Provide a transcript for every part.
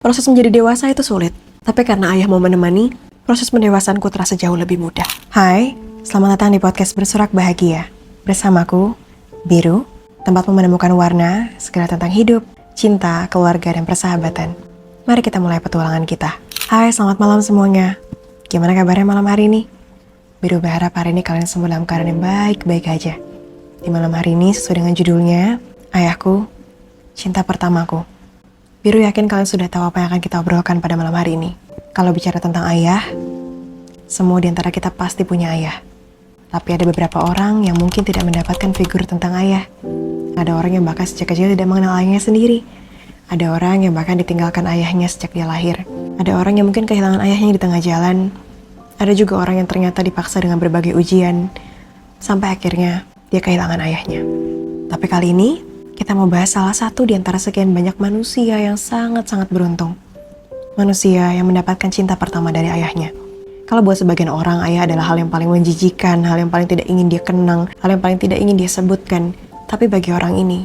Proses menjadi dewasa itu sulit, tapi karena ayah mau menemani, proses pendewasanku terasa jauh lebih mudah. Hai, selamat datang di podcast Bersorak Bahagia. Bersamaku, Biru, tempatmu menemukan warna, segala tentang hidup, cinta, keluarga, dan persahabatan. Mari kita mulai petualangan kita. Hai, selamat malam semuanya. Gimana kabarnya malam hari ini? Biru berharap hari ini kalian semua dalam keadaan yang baik-baik aja. Di malam hari ini, sesuai dengan judulnya, Ayahku, Cinta Pertamaku. Biru yakin kalian sudah tahu apa yang akan kita obrolkan pada malam hari ini. Kalau bicara tentang ayah, semua di antara kita pasti punya ayah. Tapi ada beberapa orang yang mungkin tidak mendapatkan figur tentang ayah. Ada orang yang bahkan sejak kecil tidak mengenal ayahnya sendiri. Ada orang yang bahkan ditinggalkan ayahnya sejak dia lahir. Ada orang yang mungkin kehilangan ayahnya di tengah jalan. Ada juga orang yang ternyata dipaksa dengan berbagai ujian, sampai akhirnya dia kehilangan ayahnya. Tapi kali ini, kita mau bahas salah satu di antara sekian banyak manusia yang sangat-sangat beruntung. Manusia yang mendapatkan cinta pertama dari ayahnya. Kalau buat sebagian orang, ayah adalah hal yang paling menjijikan, hal yang paling tidak ingin dia kenang, hal yang paling tidak ingin dia sebutkan. Tapi bagi orang ini,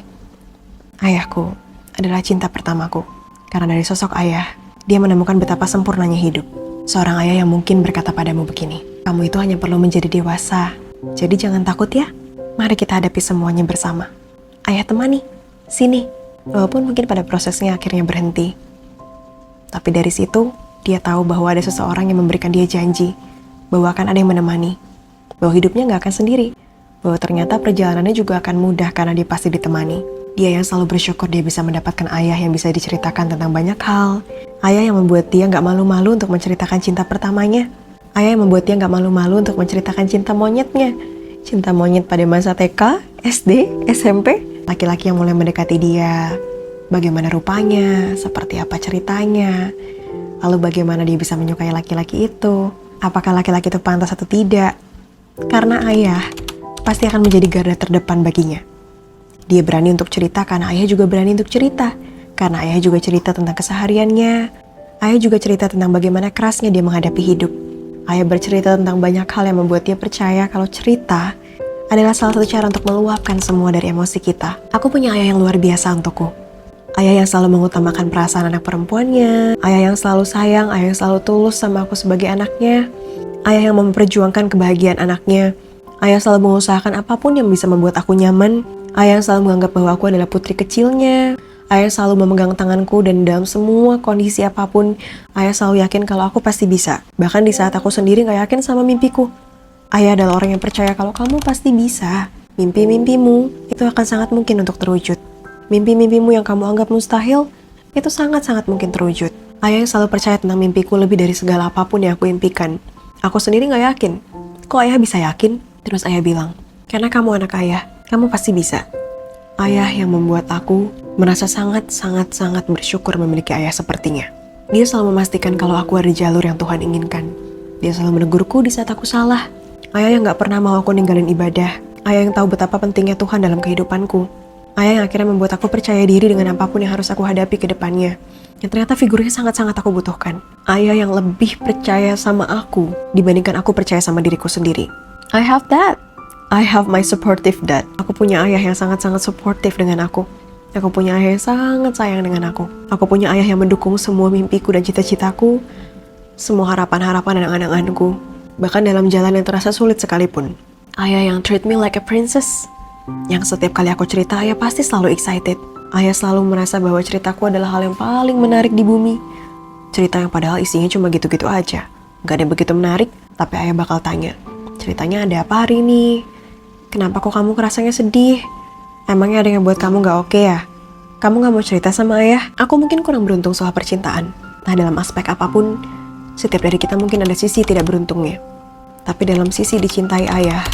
ayahku adalah cinta pertamaku. Karena dari sosok ayah, dia menemukan betapa sempurnanya hidup. Seorang ayah yang mungkin berkata padamu begini, kamu itu hanya perlu menjadi dewasa. Jadi jangan takut ya, mari kita hadapi semuanya bersama. Ayah temani, sini. Walaupun mungkin pada prosesnya akhirnya berhenti. Tapi dari situ, dia tahu bahwa ada seseorang yang memberikan dia janji. Bahwa akan ada yang menemani. Bahwa hidupnya gak akan sendiri. Bahwa ternyata perjalanannya juga akan mudah karena dia pasti ditemani. Dia yang selalu bersyukur dia bisa mendapatkan ayah yang bisa diceritakan tentang banyak hal. Ayah yang membuat dia gak malu-malu untuk menceritakan cinta pertamanya. Ayah yang membuat dia gak malu-malu untuk menceritakan cinta monyetnya. Cinta monyet pada masa TK, SD, SMP. Laki-laki yang mulai mendekati dia, bagaimana rupanya, seperti apa ceritanya, lalu bagaimana dia bisa menyukai laki-laki itu, apakah laki-laki itu pantas atau tidak. Karena ayah pasti akan menjadi garda terdepan baginya. Dia berani untuk cerita karena ayah juga berani untuk cerita. Karena ayah juga cerita tentang kesehariannya. Ayah juga cerita tentang bagaimana kerasnya dia menghadapi hidup. Ayah bercerita tentang banyak hal yang membuat dia percaya kalau cerita adalah salah satu cara untuk meluapkan semua dari emosi kita. Aku punya ayah yang luar biasa untukku. Ayah yang selalu mengutamakan perasaan anak perempuannya. Ayah yang selalu sayang, ayah yang selalu tulus sama aku sebagai anaknya. Ayah yang memperjuangkan kebahagiaan anaknya. Ayah yang selalu mengusahakan apapun yang bisa membuat aku nyaman. Ayah yang selalu menganggap bahwa aku adalah putri kecilnya. Ayah yang selalu memegang tanganku dan dalam semua kondisi apapun, ayah selalu yakin kalau aku pasti bisa. Bahkan di saat aku sendiri gak yakin sama mimpiku. Ayah adalah orang yang percaya kalau kamu pasti bisa. Mimpi-mimpimu itu akan sangat mungkin untuk terwujud. Mimpi-mimpimu yang kamu anggap mustahil, itu sangat-sangat mungkin terwujud. Ayah yang selalu percaya tentang mimpiku lebih dari segala apapun yang aku impikan. Aku sendiri gak yakin. Kok ayah bisa yakin? Terus ayah bilang, karena kamu anak ayah, kamu pasti bisa. Ayah yang membuat aku merasa sangat-sangat bersyukur memiliki ayah sepertinya. Dia selalu memastikan kalau aku ada jalur yang Tuhan inginkan. Dia selalu menegurku di saat aku salah. Ayah yang gak pernah mau aku ninggalin ibadah. Ayah yang tahu betapa pentingnya Tuhan dalam kehidupanku. Ayah yang akhirnya membuat aku percaya diri dengan apapun yang harus aku hadapi ke depannya. Yang ternyata figurnya sangat-sangat aku butuhkan. Ayah yang lebih percaya sama aku dibandingkan aku percaya sama diriku sendiri. I have that. I have my supportive dad. Aku punya ayah yang sangat-sangat supportive dengan aku. Aku punya ayah yang sangat sayang dengan aku. Aku punya ayah yang mendukung semua mimpiku dan cita-citaku. Semua harapan-harapan dan angan-anganku. Bahkan dalam jalan yang terasa sulit sekalipun. Ayah yang treat me like a princess. Yang setiap kali aku cerita, ayah pasti selalu excited. Ayah selalu merasa bahwa ceritaku adalah hal yang paling menarik di bumi. Cerita yang padahal isinya cuma gitu-gitu aja. Gak ada yang begitu menarik, tapi ayah bakal tanya. Ceritanya ada apa hari ini? Kenapa kok kamu kerasanya sedih? Emangnya ada yang buat kamu gak oke ya? Kamu gak mau cerita sama ayah? Aku mungkin kurang beruntung soal percintaan. Nah, dalam aspek apapun, setiap dari kita mungkin ada sisi tidak beruntungnya. Tapi dalam sisi dicintai ayah,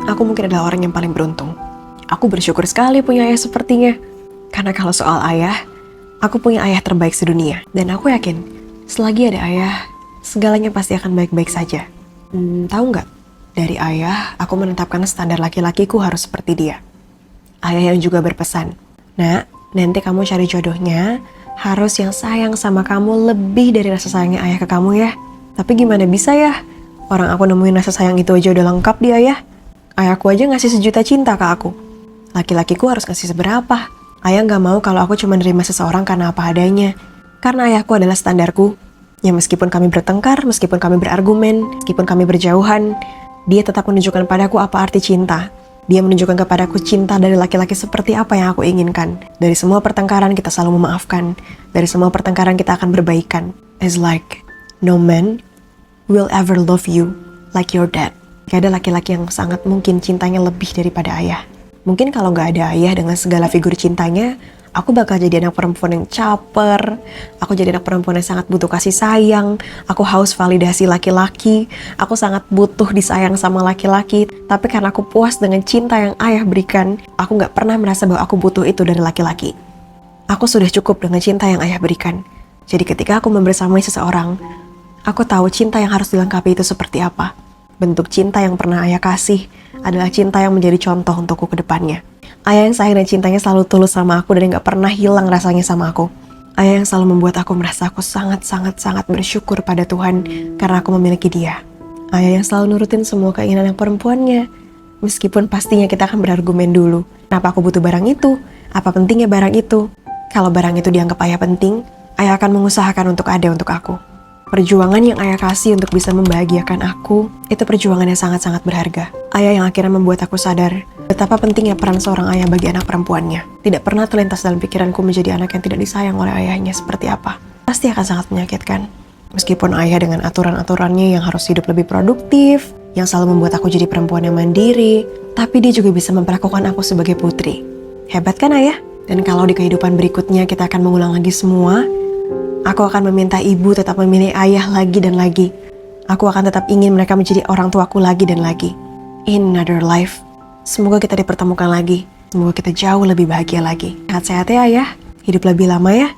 aku mungkin adalah orang yang paling beruntung. Aku bersyukur sekali punya ayah sepertinya. Karena kalau soal ayah, aku punya ayah terbaik sedunia. Dan aku yakin, selagi ada ayah, segalanya pasti akan baik-baik saja. Tahu nggak? Dari ayah, aku menetapkan standar laki-lakiku harus seperti dia. Ayah yang juga berpesan, nak, nanti kamu cari jodohnya, harus yang sayang sama kamu lebih dari rasa sayangnya ayah ke kamu ya. Tapi gimana bisa ya? Orang aku nemuin rasa sayang itu aja udah lengkap di ayah. Ayahku aja ngasih 1.000.000 cinta ke aku. Laki-lakiku harus ngasih seberapa? Ayah gak mau kalau aku cuma nerima seseorang karena apa adanya. Karena ayahku adalah standarku. Ya meskipun kami bertengkar, meskipun kami berargumen, meskipun kami berjauhan, dia tetap menunjukkan padaku apa arti cinta. Dia menunjukkan kepadaku cinta dari laki-laki seperti apa yang aku inginkan. Dari semua pertengkaran kita selalu memaafkan. Dari semua pertengkaran kita akan berbaikan. It's like, no man will ever love you like your dad. Gak ada laki-laki yang sangat mungkin cintanya lebih daripada ayah. Mungkin kalau gak ada ayah dengan segala figur cintanya, aku bakal jadi anak perempuan yang caper. Aku jadi anak perempuan yang sangat butuh kasih sayang. Aku haus validasi laki-laki. Aku sangat butuh disayang sama laki-laki. Tapi karena aku puas dengan cinta yang ayah berikan, aku gak pernah merasa bahwa aku butuh itu dari laki-laki. Aku sudah cukup dengan cinta yang ayah berikan. Jadi ketika aku membersamai seseorang, aku tahu cinta yang harus dilengkapi itu seperti apa. Bentuk cinta yang pernah ayah kasih adalah cinta yang menjadi contoh untukku ke depannya. Ayah yang sayang dan cintanya selalu tulus sama aku dan gak pernah hilang rasanya sama aku. Ayah yang selalu membuat aku merasa aku sangat bersyukur pada Tuhan karena aku memiliki dia. Ayah yang selalu nurutin semua keinginan yang perempuannya. Meskipun pastinya kita akan berargumen dulu. Kenapa aku butuh barang itu? Apa pentingnya barang itu? Kalau barang itu dianggap ayah penting, ayah akan mengusahakan untuk ada untuk aku. Perjuangan yang ayah kasih untuk bisa membahagiakan aku, itu perjuangan yang sangat berharga. Ayah yang akhirnya membuat aku sadar betapa pentingnya peran seorang ayah bagi anak perempuannya. Tidak pernah terlintas dalam pikiranku menjadi anak yang tidak disayang oleh ayahnya seperti apa. Pasti akan sangat menyakitkan. Meskipun ayah dengan aturan-aturannya yang harus hidup lebih produktif, yang selalu membuat aku jadi perempuan yang mandiri, tapi dia juga bisa memperlakukan aku sebagai putri. Hebat kan ayah? Dan kalau di kehidupan berikutnya kita akan mengulang lagi semua, aku akan meminta ibu tetap memilih ayah lagi dan lagi. Aku akan tetap ingin mereka menjadi orang tuaku lagi dan lagi. In another life. Semoga kita dipertemukan lagi. Semoga kita jauh lebih bahagia lagi. Sehat-sehat ya ayah. Hidup lebih lama ya.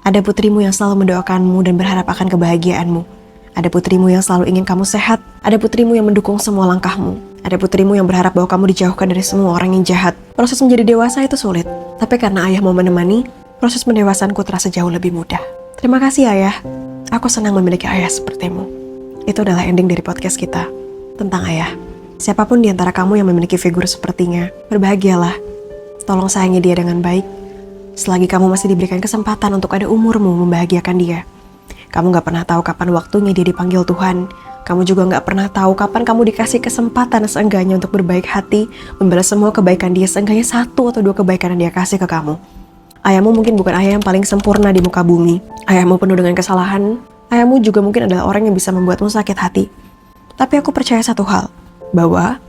Ada putrimu yang selalu mendoakanmu dan berharap akan kebahagiaanmu. Ada putrimu yang selalu ingin kamu sehat. Ada putrimu yang mendukung semua langkahmu. Ada putrimu yang berharap bahwa kamu dijauhkan dari semua orang yang jahat. Proses menjadi dewasa itu sulit. Tapi karena ayah mau menemani, proses pendewasanku terasa jauh lebih mudah. Terima kasih ayah, aku senang memiliki ayah sepertimu. Itu adalah ending dari podcast kita tentang ayah. Siapapun di antara kamu yang memiliki figur sepertinya, berbahagialah. Tolong sayangi dia dengan baik. Selagi kamu masih diberikan kesempatan untuk ada umurmu membahagiakan dia. Kamu gak pernah tahu kapan waktunya dia dipanggil Tuhan. Kamu juga gak pernah tahu kapan kamu dikasih kesempatan seenggaknya untuk berbaik hati, membalas semua kebaikan dia, seenggaknya 1 atau 2 kebaikan yang dia kasih ke kamu. Ayahmu mungkin bukan ayah yang paling sempurna di muka bumi. Ayahmu penuh dengan kesalahan. Ayahmu juga mungkin adalah orang yang bisa membuatmu sakit hati. Tapi aku percaya satu hal, bahwa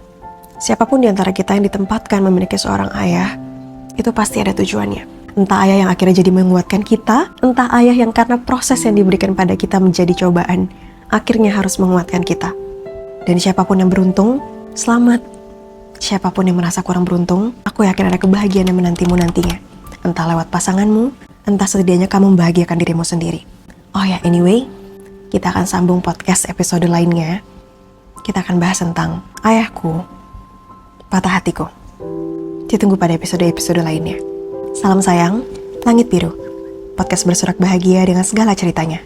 siapapun di antara kita yang ditempatkan memiliki seorang ayah, itu pasti ada tujuannya. Entah ayah yang akhirnya jadi menguatkan kita, entah ayah yang karena proses yang diberikan pada kita menjadi cobaan, akhirnya harus menguatkan kita. Dan siapapun yang beruntung, selamat. Siapapun yang merasa kurang beruntung, aku yakin ada kebahagiaan yang menantimu nantinya. Entah lewat pasanganmu, entah setidaknya kamu membahagiakan dirimu sendiri. Oh ya, anyway, kita akan sambung podcast episode lainnya. Kita akan bahas tentang ayahku, patah hatiku. Ditunggu pada episode-episode lainnya. Salam sayang, Langit Biru. Podcast bersorak bahagia dengan segala ceritanya.